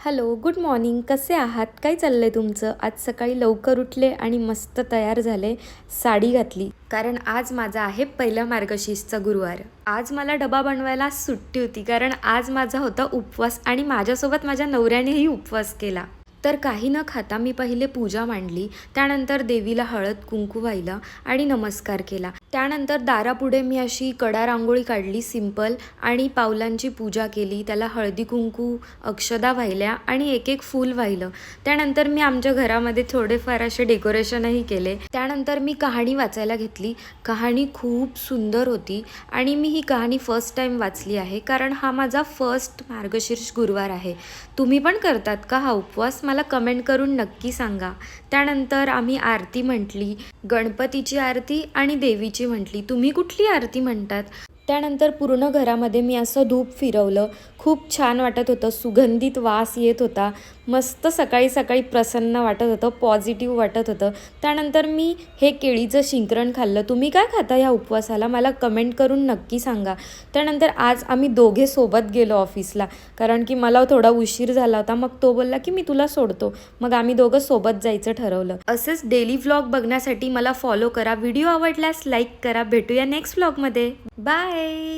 Hello, good morning. कसे आहात? काय चाललं आहे तुमचं? आज सकाळी लवकर उठले आणि मस्त तयार झाले, साडी घातली. कारण आज माझा आहे पहिला मार्गशीर्षचा गुरुवार. आज मला डबा बनवायला सुट्टी होती, कारण आज माझा होता उपवास आणि माझ्यासोबत माझ्या नवऱ्यानेही उपवास केला. तर काही न खाता मी पहिले पूजा मांडली, त्यानंतर देवीला हळद कुंकू वाहिलं आणि नमस्कार केला. त्यानंतर दारापुढे मी अशी कडा रांगोळी काढली सिंपल आणि पावलांची पूजा केली. त्याला हळदी कुंकू अक्षदा वाहिल्या आणि एक एक फूल वाहिलं. त्यानंतर मी आमच्या घरामध्ये थोडेफार असे डेकोरेशनही केले. त्यानंतर मी कहाणी वाचायला घेतली. कहाणी खूप सुंदर होती आणि मी ही कहाणी फर्स्ट टाईम वाचली आहे, कारण हा माझा फर्स्ट मार्गशीर्ष गुरुवार आहे. तुम्ही पण करतात का हा उपवास? मला कमेंट करून नक्की सांगा. त्यानंतर आम्ही आरती म्हटली, गणपतीची आरती आणि देवीची म्हटली. तुम्ही कुठली आरती म्हणतात? त्यानंतर पूर्ण घरामध्ये मी असं धूप फिरवलं. खूप छान वाटत होतं, सुगंधित वास येत होता. मस्त सकाळी सकाळी प्रसन्न वाटत होतं, पॉझिटिव्ह वाटत होतं. त्यानंतर मी हे केळीचं शिंकरण खाल्लं. तुम्ही काय खाता या उपवासाला? मला कमेंट करून नक्की सांगा. त्यानंतर आज आम्ही दोघे सोबत गेलो ऑफिसला, कारण की मला थोडा उशीर झाला होता. मग तो बोलला की मी तुला सोडतो. मग आम्ही दोघं सोबत जायचं ठरवलं. असेच डेली व्लॉग बघण्यासाठी मला फॉलो करा. व्हिडिओ आवडल्यास लाईक करा. भेटूया नेक्स्ट व्लॉगमध्ये. बाय.